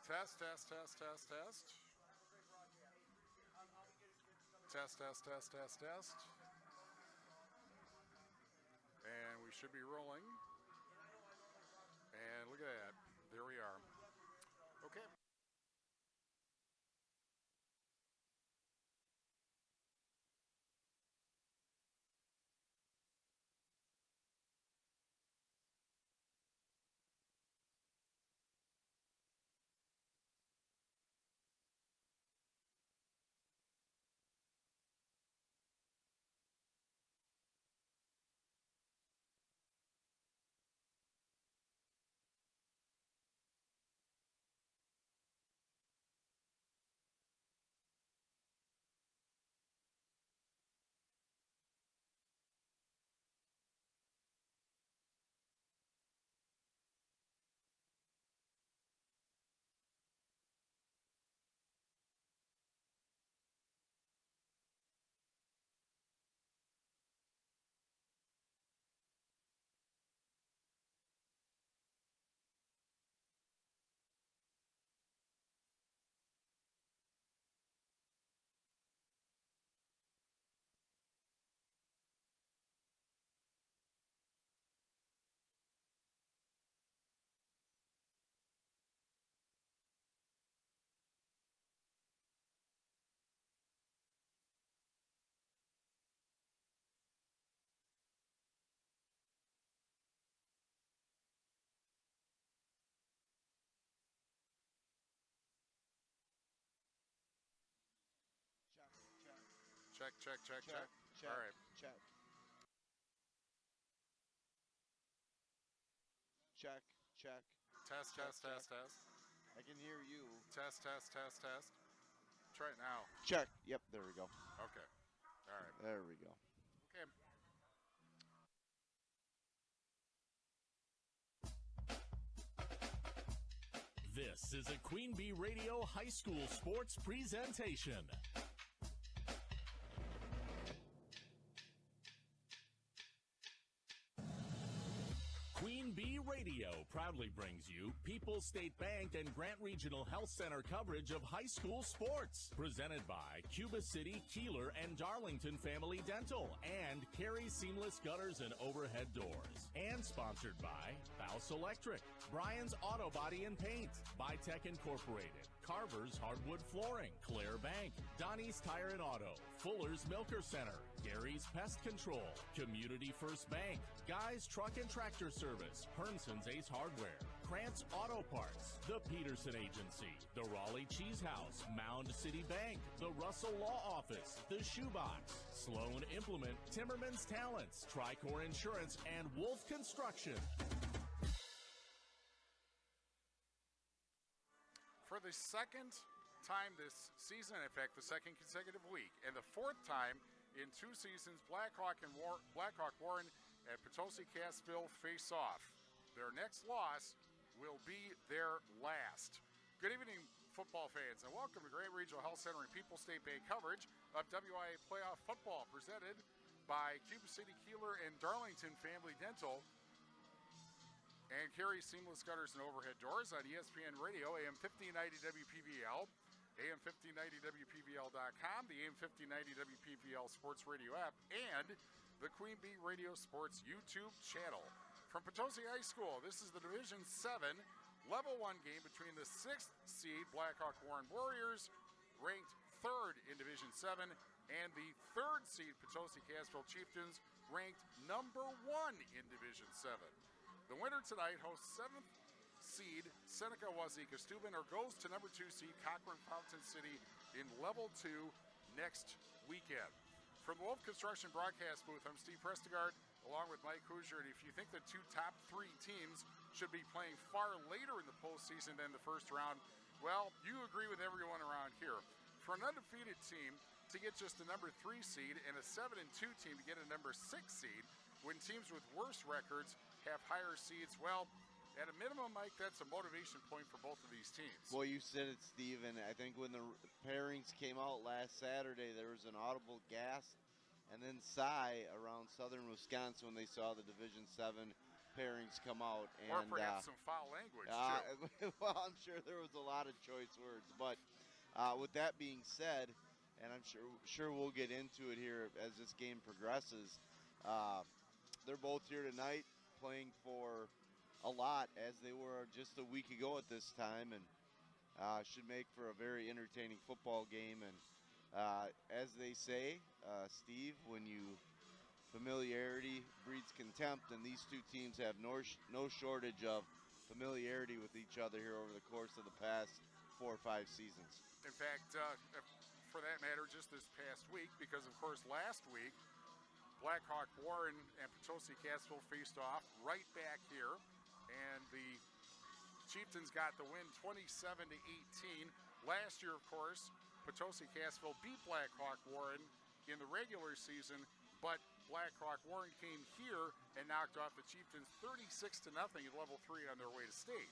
Test, test, test, test, test. Test, test, test, test, test. And we should be rolling. And look at that. There we are. Okay. Check. Check, check, check, check. All right. Check. Check, check. Test, check, test, check. test, test. I can hear you. Test, test, test, test. Try it now. Check. Yep, there we go. Okay. All right. There we go. Okay. This is a QueenB Radio High School Sports presentation. QueenB Radio proudly brings you People's State Bank and Grant Regional Health Center coverage of high school sports. Presented by Cuba City, Kieler, and Darlington Family Dental and Carey Seamless Gutters and Overhead Doors. And sponsored by Faust Electric, Brian's Auto Body and Paint, Bytech Incorporated, Carver's Hardwood Flooring, Claire Bank, Donnie's Tire and Auto, Fuller's Milker Center, Gary's Pest Control, Community First Bank, Guy's Truck and Tractor Service, Hernson's Ace Hardware, Krantz Auto Parts, the Peterson Agency, the Raleigh Cheese House, Mound City Bank, the Russell Law Office, the Shoebox, Sloan Implement, Timmerman's Talents, Tricor Insurance, and Wolf Construction. For the second time this season, in fact, the second consecutive week, and the fourth time in 2 seasons, Blackhawk Warren and Potosi Cassville face off. Their next loss will be their last. Good evening, football fans, and welcome to Grant Regional Health Center and People's State Bank coverage of WIAA playoff football, presented by Cuba City, Kieler, and Darlington Family Dental, and Carey Seamless Gutters and Overhead Doors on ESPN Radio, AM 1590 WPVL, AM 1590 WPVL.com, the AM 1590 WPVL Sports Radio app, and the QueenB Radio Sports YouTube channel. From Potosi High School, this is the Division 7 Level 1 game between the 6th seed Blackhawk Warren Warriors, ranked 3rd in Division 7, and the 3rd seed Potosi Cassville Chieftains, ranked number 1 in Division 7. The winner tonight hosts 7th seed Seneca Wazeeka Steuben, or goes to number 2 seed Cochran Fountain City in Level 2 next weekend. From the Wolf Construction broadcast booth, I'm Steve Prestegard, along with Mike Hoosier. And if you think the 2 top 3 teams should be playing far later in the postseason than the first round, well, you agree with everyone around here. For an undefeated team to get just a number 3 seed and a 7-2 team to get a number 6 seed, when teams with worse records have higher seeds, well, at a minimum, Mike, that's a motivation point for both of these teams. Well, you said it, Steven. I think when the pairings came out last Saturday, there was an audible gasp and then sigh around southern Wisconsin when they saw the Division 7 pairings come out. Or And, perhaps some foul language, too. well, I'm sure there was a lot of choice words. But with that being said, and I'm sure we'll get into it here as this game progresses, they're both here tonight playing for a lot, as they were just a week ago at this time, and should make for a very entertaining football game. And as they say, Steve, when familiarity breeds contempt, and these two teams have no shortage of familiarity with each other here over the course of the past 4 or 5 seasons. In fact, for that matter, just this past week, because of course last week, Blackhawk Warren and Potosi Cassville faced off right back here, and the Chieftains got the win 27-18. Last year, of course, Potosi Cassville beat Blackhawk Warren in the regular season, but Blackhawk Warren came here and knocked off the Chieftains 36-0 in level 3 on their way to state.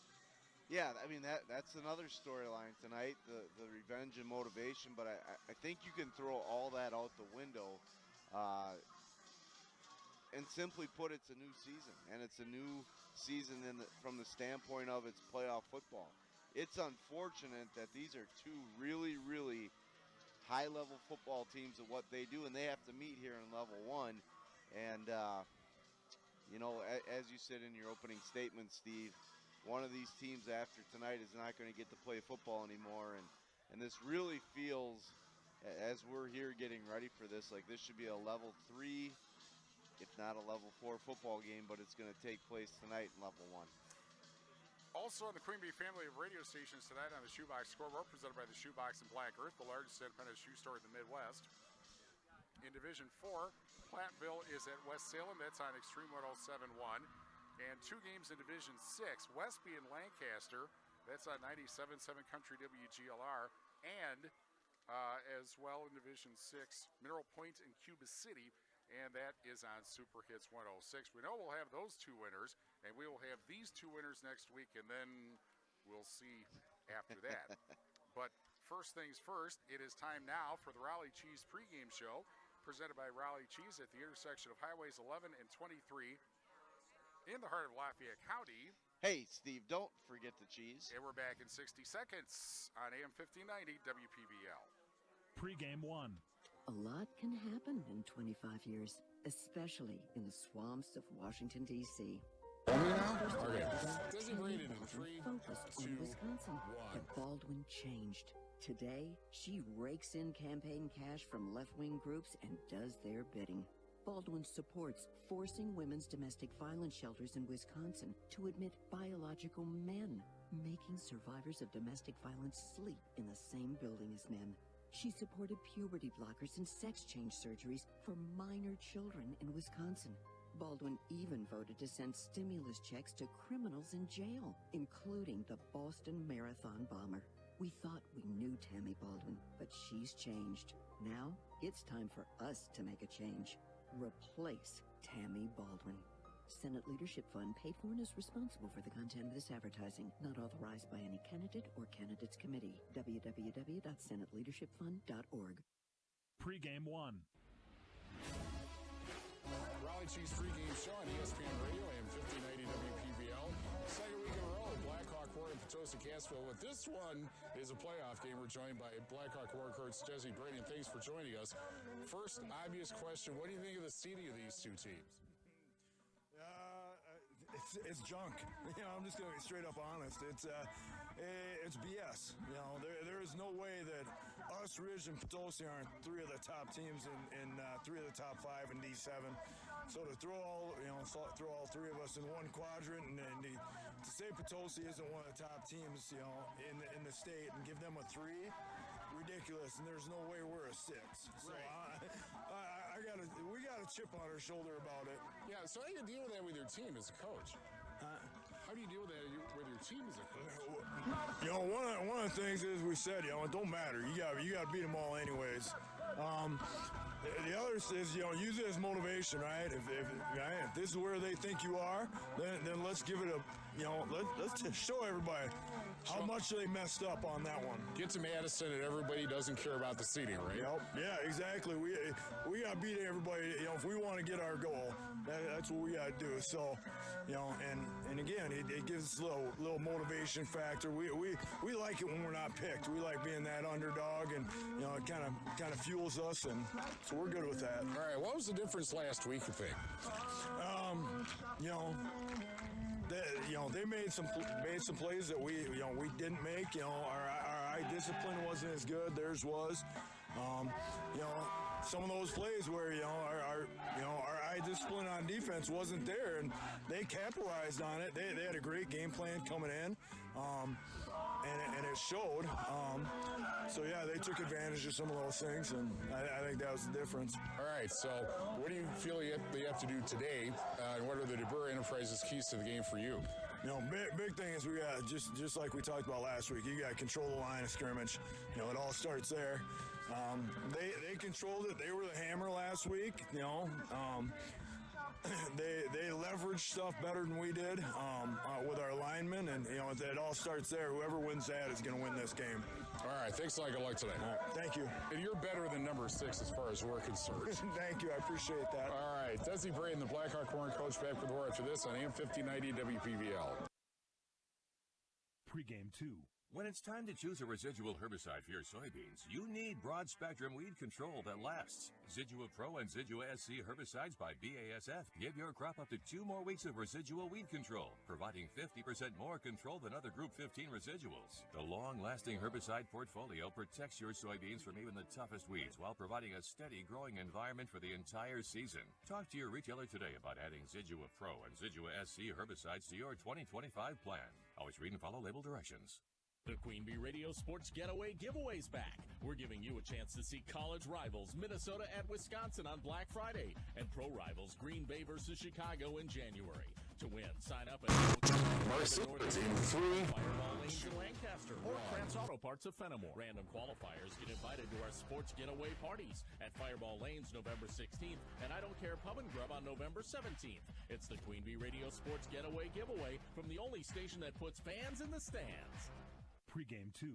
Yeah, I mean, that's another storyline tonight, the revenge and motivation, but I think you can throw all that out the window. And simply put, it's a new season, and it's a new season from the standpoint of its playoff football. It's unfortunate that these are two really, really high-level football teams at what they do, and they have to meet here in level 1. And, as you said in your opening statement, Steve, one of these teams after tonight is not going to get to play football anymore, and this really feels, as we're here getting ready for this, like this should be a level 3, if not a level 4 football game, but it's going to take place tonight in level 1. Also on the QueenB family of radio stations tonight on the Shoebox Scoreboard, presented by the Shoebox in Black Earth, the largest independent shoe store in the Midwest. In Division 4, Platteville is at West Salem. That's on Extreme 107.1. And 2 games in Division 6, Westby and Lancaster. That's on 97.7 Country WGLR. And as well in Division 6, Mineral Point and Cuba City. And that is on Super Hits 106. We know we'll have those 2 winners, and we will have these 2 winners next week, and then we'll see after that. But first things first, it is time now for the Raleigh Cheese pregame show, presented by Raleigh Cheese at the intersection of Highways 11 and 23 in the heart of Lafayette County. Hey, Steve, don't forget the cheese. And we're back in 60 seconds on AM 1590 WPVL. Pregame 1. A lot can happen in 25 years, especially in the swamps of Washington, D.C. Okay. Designated in 3, Focused 2, on Wisconsin, 1. but Baldwin changed. Today, she rakes in campaign cash from left-wing groups and does their bidding. Baldwin supports forcing women's domestic violence shelters in Wisconsin to admit biological men, making survivors of domestic violence sleep in the same building as men. She supported puberty blockers and sex change surgeries for minor children in Wisconsin. Baldwin even voted to send stimulus checks to criminals in jail, including the Boston Marathon bomber. We thought we knew Tammy Baldwin, but she's changed. Now, it's time for us to make a change. Replace Tammy Baldwin. Senate Leadership Fund paid for and is responsible for the content of this advertising, not authorized by any candidate or candidates committee. www.senateleadershipfund.org. Pregame 1. Raleigh Cheese pregame show on ESPN Radio, AM 1590 WPVL. Second week in a row, Blackhawk Warren and Potosi Cassville. With this one is a playoff game. We're joined by Blackhawk Warren coach Jesse Brady. Thanks for joining us. First, obvious question, what do you think of the seeding of these 2 teams? It's junk. I'm just going to be straight up honest. It's BS. There is no way that us, Ridge, and Potosi aren't 3 of the top teams in 3 of the top 5 in D7. So to throw all 3 of us in one quadrant and to say Potosi isn't one of the top teams, in the state and give them a 3, ridiculous. And there's no way we're a 6. So we got a chip on our shoulder about it. Yeah, so how do you deal with that with your team as a coach? How do you deal with that with your team as a coach? One of the things is we said, it don't matter. You got to beat them all anyways. the other is, use it as motivation, right? If this is where they think you are, then let's give it let's just show everybody how much they messed up on that one. Get to Madison and everybody doesn't care about the seating, right? Yep. Yeah, exactly. We got to beat everybody. If we want to get our goal, that's what we got to do. So, and again, it gives us a little motivation factor. We like it when we're not picked. We like being that underdog, and it kind of fuels us, and so we're good with that. All right. What was the difference last week, you think? They made some plays that we didn't make. Our eye discipline wasn't as good. Theirs was. Some of those plays where our eye discipline on defense wasn't there, and they capitalized on it. They had a great game plan coming in, and it showed. So yeah, they took advantage of some of those things, and I think that was the difference. All right. So what do you feel they have to do today, and what are the DeBoer Enterprises keys to the game for you? Big thing is we got just like we talked about last week. You got to control the line of scrimmage. It all starts there. They controlled it. They were the hammer last week. They leveraged stuff better than we did with our linemen, and it all starts there. Whoever wins that is going to win this game. All right, thanks a lot. Good luck today. All right, thank you. And you're better than number 6 as far as we're concerned. Thank you, I appreciate that. All right, Desi Braden, the Blackhawk Warren coach, back with more after this on AM 1590 WPVL. Pre-game 2. When it's time to choose a residual herbicide for your soybeans, you need broad-spectrum weed control that lasts. Zidua Pro and Zidua SC herbicides by BASF give your crop up to 2 more weeks of residual weed control, providing 50% more control than other Group 15 residuals. The long-lasting herbicide portfolio protects your soybeans from even the toughest weeds while providing a steady growing environment for the entire season. Talk to your retailer today about adding Zidua Pro and Zidua SC herbicides to your 2025 plan. Always read and follow label directions. The QueenB Radio Sports Getaway Giveaway's back. We're giving you a chance to see college rivals Minnesota at Wisconsin on Black Friday and pro rivals Green Bay versus Chicago in January. To win, sign up at Fireball Lanes in Lancaster or Krantz Auto Parts of Fenimore. Random qualifiers get invited to our sports getaway parties at Fireball Lanes November 16th and I Don't Care Pub and Grub on November 17th. It's the QueenB Radio Sports Getaway Giveaway from the only station that puts fans in the stands. Pre-game 2.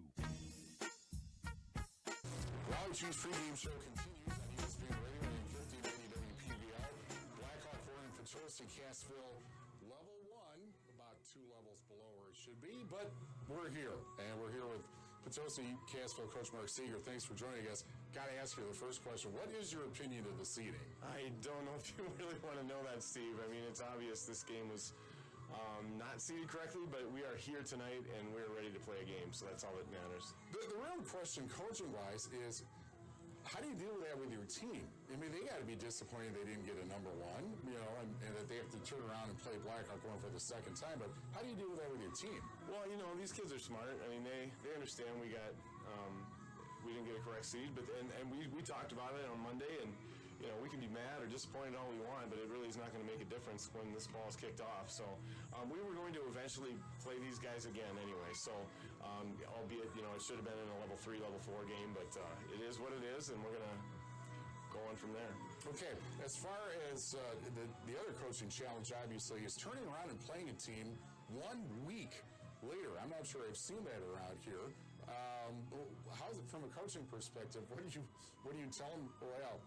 Raleigh Cheese pregame show continues on ESPN Radio and 1590 WPVL. Blackhawk Warren, Potosi, Cassville, level 1, about 2 levels below where it should be, but we're here, and we're here with Potosi, Cassville coach Mark Seeger. Thanks for joining us. Got to ask you the first question. What is your opinion of the seeding? I don't know if you really want to know that, Steve. I mean, it's obvious this game was not seeded correctly, but we are here tonight and we're ready to play a game, so that's all that matters. The real question, coaching-wise, is how do you deal with that with your team? I mean, they got to be disappointed they didn't get a number 1, and that they have to turn around and play Blackhawk Warren for the second time. But how do you deal with that with your team? Well, these kids are smart. I mean, they understand we got we didn't get a correct seed, but and we talked about it on Monday, and we can be mad or disappointed all we want, but it really is not going to make a difference when this ball is kicked off. So we were going to eventually play these guys again anyway. So albeit, it should have been in a level 3, level 4 game, but it is what it is, and we're going to go on from there. Okay, as far as the other coaching challenge, obviously, is turning around and playing a team 1 week later. I'm not sure I've seen that around here. How's it from a coaching perspective? What do you tell them? Well,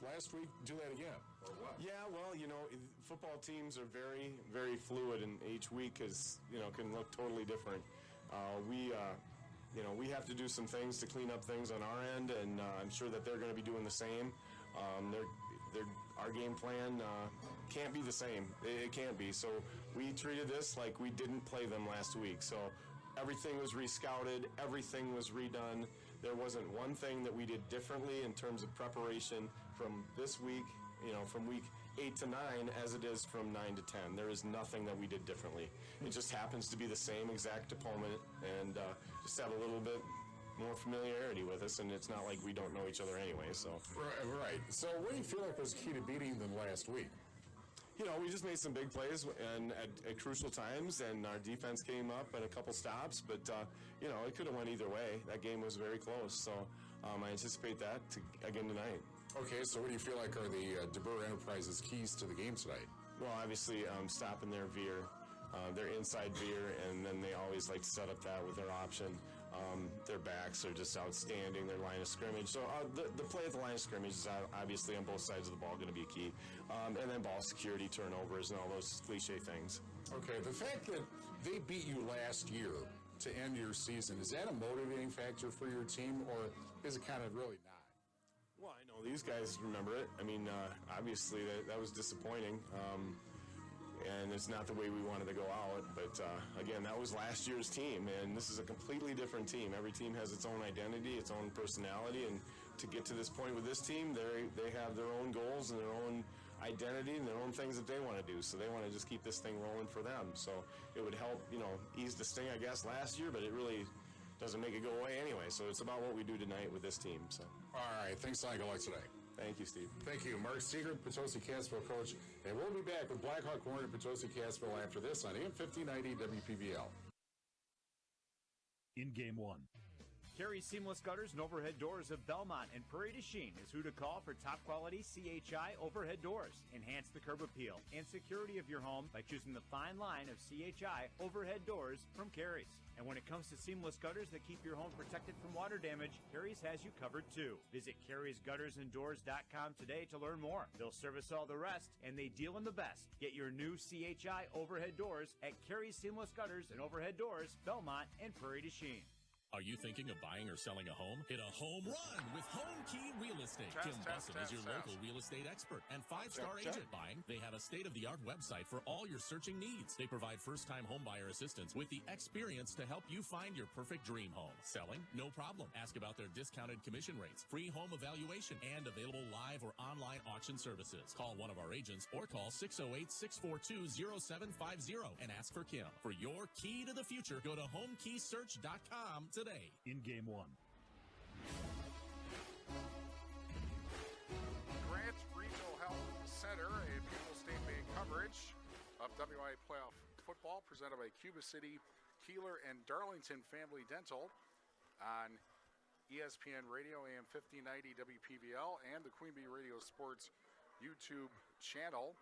last week, do that again, or what? Yeah, well, football teams are very, very fluid, and each week can look totally different. We have to do some things to clean up things on our end, and I'm sure that they're going to be doing the same. Our game plan can't be the same. It can't be. So we treated this like we didn't play them last week. So everything was rescouted. Everything was redone. There wasn't one thing that we did differently in terms of preparation from this week, from week 8 to 9 as it is from 9 to 10. There is nothing that we did differently. It just happens to be the same exact opponent and just have a little bit more familiarity with us, and it's not like we don't know each other anyway. So Right. So what do you feel like was key to beating them last week? We just made some big plays and at crucial times, and our defense came up at a couple stops, but it could have went either way. That game was very close, so I anticipate that again tonight. Okay, so what do you feel like are the DeBoer Enterprises keys to the game tonight? Well, obviously, stopping their veer, their inside veer, and then they always like to set up that with their option. Their backs are just outstanding, their line of scrimmage. So the play at the line of scrimmage is obviously on both sides of the ball going to be a key. And then ball security, turnovers, and all those cliche things. Okay, the fact that they beat you last year to end your season, is that a motivating factor for your team, or is it kind of really not? Well, I know these guys remember it. I mean, obviously that was disappointing. And it's not the way we wanted to go out. But, again, that was last year's team, and this is a completely different team. Every team has its own identity, its own personality, and to get to this point with this team, they have their own goals and their own identity and their own things that they want to do. So they want to just keep this thing rolling for them. So it would help, ease the sting, I guess, last year, but it really doesn't make it go away anyway. So it's about what we do tonight with this team. So. All right, thanks a lot. Good luck today. Thank you, Steve. Thank you. Mark Siegert, Potosi Cassville coach. And we'll be back with Blackhawk Warren and Potosi Cassville after this on AM 1590 WPVL. In Game 1. Carey's Seamless Gutters and Overhead Doors of Belmont and Prairie du Chien is who to call for top quality CHI overhead doors. Enhance the curb appeal and security of your home by choosing the fine line of CHI overhead doors from Carey's. And when it comes to seamless gutters that keep your home protected from water damage, Carey's has you covered too. Visit Carey'sGuttersandDoors.com today to learn more. They'll service all the rest, and they deal in the best. Get your new CHI overhead doors at Carey's Seamless Gutters and Overhead Doors, Belmont and Prairie du Chien. Are you thinking of buying or selling a home? Hit a home run with Home Key Real Estate. Kim Bussin is your local real estate expert and 5-star agent buying. They have a state-of-the-art website for all your searching needs. They provide first-time homebuyer assistance with the experience to help you find your perfect dream home. Selling? No problem. Ask about their discounted commission rates, free home evaluation, and available live or online auction services. Call one of our agents or call 608-642-0750 and ask for Kim. For your key to the future, go to homekeysearch.com today. In Game 1. Grant Regional Health Center, a People State Bank coverage of WIAA playoff football presented by Cuba City, Kieler, and Darlington Family Dental on ESPN Radio, AM 1590 WPVL, and the QueenB Radio Sports YouTube channel.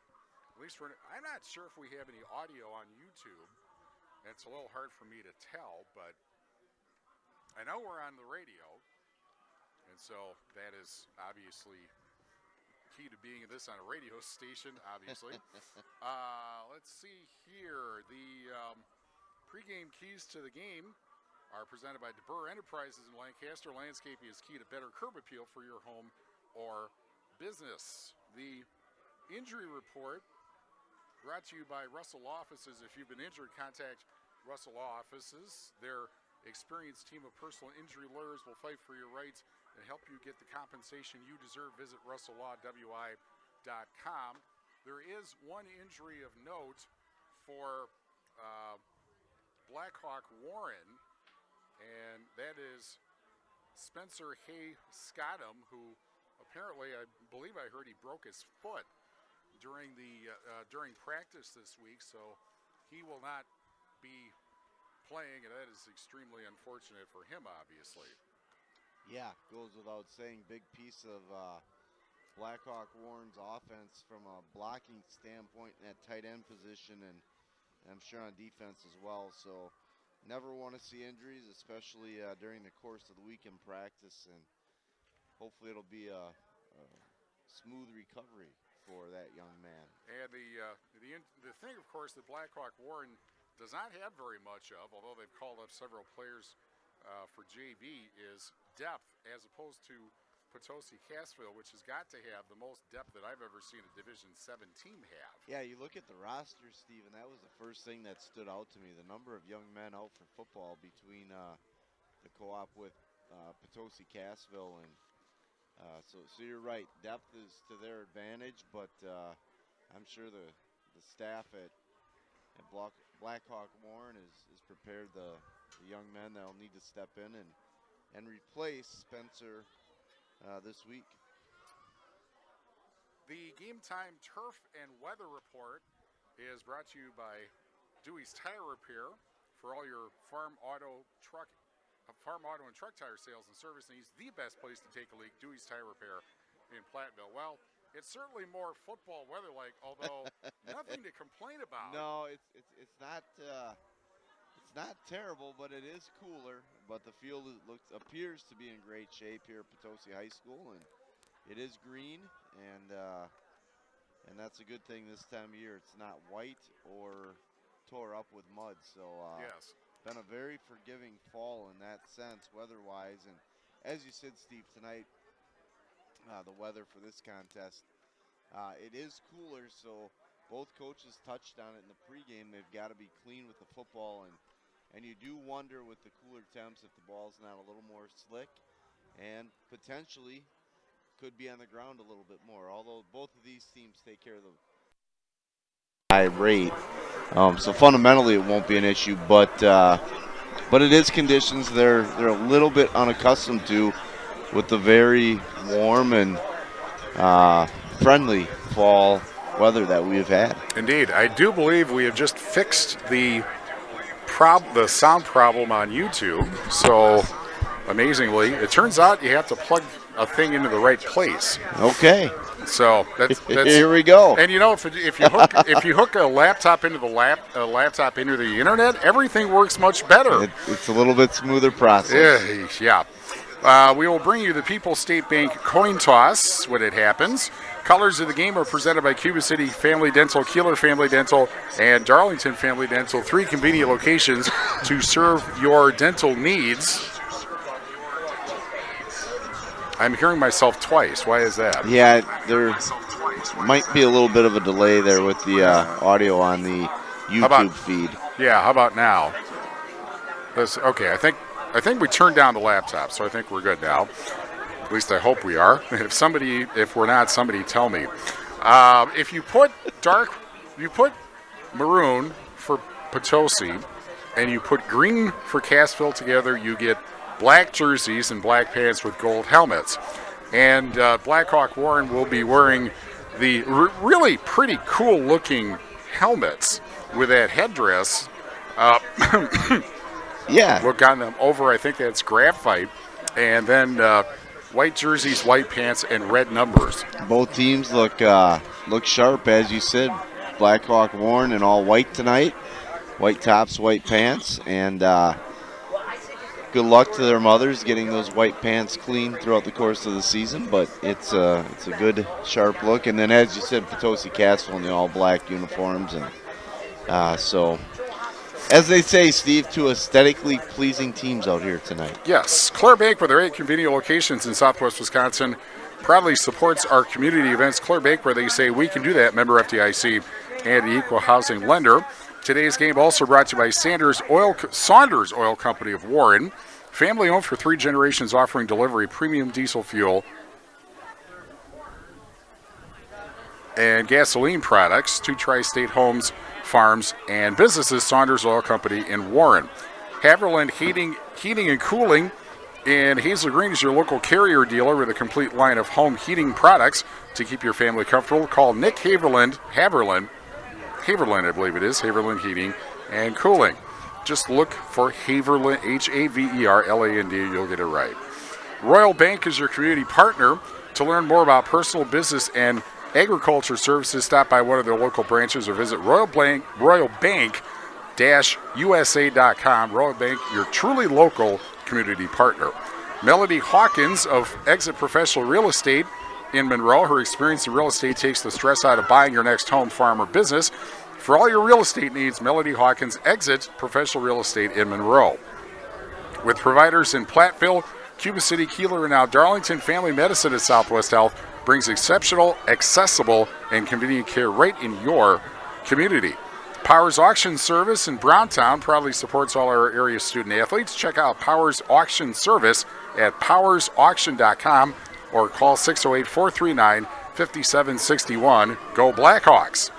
At least I'm not sure if we have any audio on YouTube. It's a little hard for me to tell, but I know we're on the radio, and so that is obviously key to being this on a radio station, obviously. Let's see here. The pregame keys to the game are presented by DeBoer Enterprises in Lancaster. Landscaping is key to better curb appeal for your home or business. The injury report brought to you by Russell Law Offices. If you've been injured, contact Russell Law Offices. Their experienced team of personal injury lawyers will fight for your rights and help you get the compensation you deserve. Visit RussellLawWI.com. There is one injury of note for Blackhawk Warren, and that is Spencer Hay Scottum, who apparently, I believe I heard he broke his foot during practice this week, so he will not be playing, and that is extremely unfortunate for him, obviously. Yeah, goes without saying, big piece of Blackhawk Warren's offense from a blocking standpoint in that tight end position, and I'm sure on defense as well. So never want to see injuries, especially during the course of the week in practice, and hopefully it'll be a smooth recovery for that young man. And the thing, of course, that Blackhawk Warren does not have very much of, although they've called up several players for JV, is depth, as opposed to Potosi Cassville, which has got to have the most depth that I've ever seen a Division VII team have. Yeah, you look at the roster, Steve, and that was the first thing that stood out to me, the number of young men out for football between the co-op with Potosi Cassville, and so you're right, depth is to their advantage, but I'm sure the staff at Blackhawk Warren is prepared the young men that'll need to step in and replace Spencer this week. The Game Time Turf and Weather Report is brought to you by Dewey's Tire Repair for all your farm auto and truck tire sales and service needs. The best place to take a leak, Dewey's Tire Repair in Platteville. Well, it's certainly more football weather-like, although nothing to complain about. No, it's not terrible, but it is cooler. But the field appears to be in great shape here at Potosi High School, and it is green, and that's a good thing this time of year. It's not white or tore up with mud. So yes, been a very forgiving fall in that sense, weather-wise. And as you said, Steve, tonight the weather for this contest, it is cooler. So both coaches touched on it in the pregame. They've got to be clean with the football, and you do wonder with the cooler temps if the ball's not a little more slick, and potentially could be on the ground a little bit more. Although both of these teams take care of the high rate, so fundamentally it won't be an issue. But it is conditions they're a little bit unaccustomed to with the very warm and friendly fall weather that we've had. Indeed. I do believe we have just fixed the sound problem on YouTube. So, amazingly, it turns out you have to plug a thing into the right place. Okay. So that's here we go. And you know, if you hook a laptop into the internet, everything works much better. It's a little bit smoother process. Yeah. We will bring you the People's State Bank coin toss when it happens. Colors of the game are presented by Cuba City Family Dental, Kieler Family Dental, and Darlington Family Dental. 3 convenient locations to serve your dental needs. I'm hearing myself twice. Why is that? Yeah, there might be a little bit of a delay there with the audio on the YouTube feed. Yeah, how about now? Okay, I think we turned down the laptop, so I think we're good now. At least I hope we are. If we're not, somebody tell me. If you put maroon for Potosi and you put green for Cassville together, you get black jerseys and black pants with gold helmets. And Blackhawk Warren will be wearing the really pretty cool looking helmets with that headdress. Yeah. Look on them over, I think that's graphite. And then white jerseys, white pants, and red numbers. Both teams look sharp, as you said. Blackhawk Warren in all white tonight. White tops, white pants. And good luck to their mothers getting those white pants clean throughout the course of the season. But it's a good, sharp look. And then, as you said, Potosi Cassville in the all-black uniforms. And so, as they say, Steve, two aesthetically pleasing teams out here tonight. Yes. Clare Bank, with their 8 convenient locations in Southwest Wisconsin, proudly supports our community events. Clare Bank, where they say we can do that, member FDIC and the Equal Housing Lender. Today's game also brought to you by Saunders Oil Company of Warren. Family owned for 3 generations, offering delivery premium diesel fuel and gasoline products to tri-state homes, farms, and businesses. Saunders Oil Company in Warren. Haverland Heating and Cooling in Hazel Green is your local Carrier dealer with a complete line of home heating products to keep your family comfortable. Call Nick Haverland, I believe it is, Haverland Heating and Cooling. Just look for Haverland, Haverland, you'll get it right. Royal Bank is your community partner. To learn more about personal, business, and agriculture services, stop by one of their local branches or visit royalbank-usa.com. Royal Bank, your truly local community partner. Melody Hawkins of Exit Professional Real Estate in Monroe. Her experience in real estate takes the stress out of buying your next home, farm, or business. For all your real estate needs, Melody Hawkins, Exit Professional Real Estate in Monroe. With providers in Platteville, Cuba City, Kieler, and now Darlington, Family Medicine at Southwest Health brings exceptional, accessible, and convenient care right in your community. Powers Auction Service in Browntown proudly supports all our area student athletes. Check out Powers Auction Service at powersauction.com or call 608-439-5761. Go Blackhawks.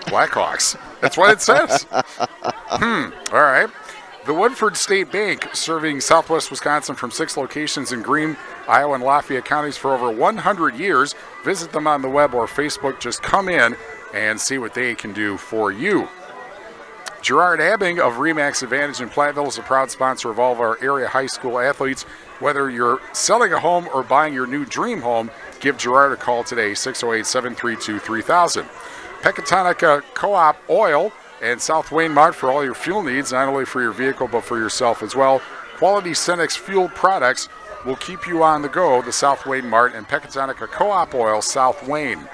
Blackhawks. That's what it says. All right. The Woodford State Bank, serving Southwest Wisconsin from 6 locations in Greene, Iowa, and Lafayette counties for over 100 years. Visit them on the web or Facebook. Just come in and see what they can do for you. Gerard Abbing of RE/MAX Advantage in Platteville is a proud sponsor of all of our area high school athletes. Whether you're selling a home or buying your new dream home, give Gerard a call today, 608-732-3000. Pecatonica Co-op Oil and South Wayne Mart for all your fuel needs, not only for your vehicle but for yourself as well. Quality Cenex fuel products will keep you on the go. The South Wayne Mart and Pecatonica Co-op Oil, South Wayne.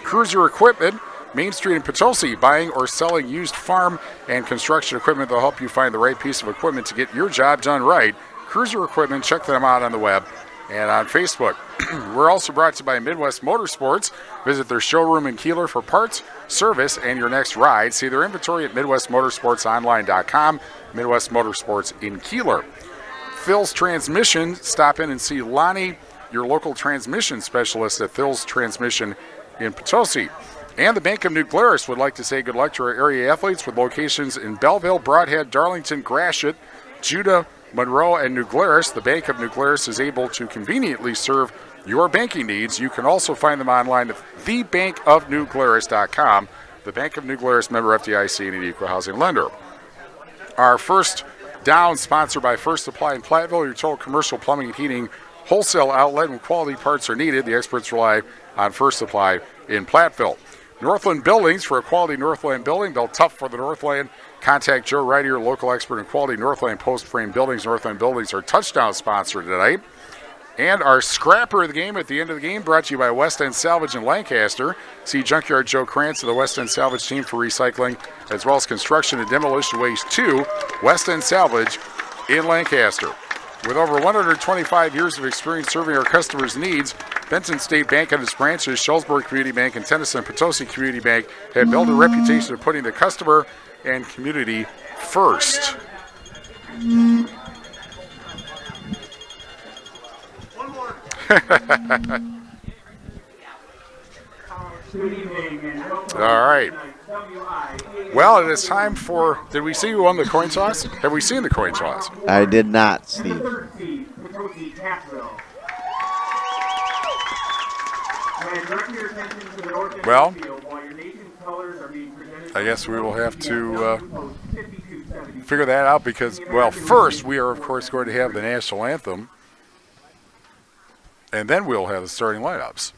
Cruiser Equipment, Main Street in Potosi, buying or selling used farm and construction equipment that will help you find the right piece of equipment to get your job done right. Cruiser Equipment, check them out on the web and on Facebook. We're also brought to you by Midwest Motorsports. Visit their showroom in Kieler for parts, service, and your next ride. See their inventory at MidwestMotorsportsOnline.com. Midwest Motorsports in Kieler. Phil's Transmission, stop in and see Lonnie, your local transmission specialist at Phil's Transmission in Potosi. And the Bank of New Glarus would like to say good luck to our area athletes with locations in Belleville, Broadhead, Darlington, Gratiot, Judah, Monroe, and New Glarus. The Bank of New Glarus is able to conveniently serve your banking needs. You can also find them online at thebankofnewglarus.com. The Bank of New Glarus, member FDIC, and an equal housing lender. Our first down, sponsored by First Supply in Platteville, your total commercial plumbing and heating wholesale outlet. When quality parts are needed, the experts rely on First Supply in Platteville. Northland Buildings, for a quality Northland building, built tough for the Northland. Contact Joe Ryder, your local expert in quality Northland post frame buildings. Northland Buildings are touchdown sponsor tonight. And our scrapper of the game at the end of the game, brought to you by West End Salvage in Lancaster. See Junkyard Joe Krantz of the West End Salvage team for recycling, as well as construction and demolition waste to West End Salvage in Lancaster. With over 125 years of experience serving our customers' needs, Benton State Bank and its branches, Shullsburg Community Bank and Tennyson Potosi Community Bank, have built a reputation of putting the customer and community first. All right. Well, it is time for, did we see who won the coin toss? Have we seen the coin toss? I did not, Steve. Well, I guess we will have to figure that out because, well, first we are, of course, going to have the national anthem, and then we'll have the starting lineups.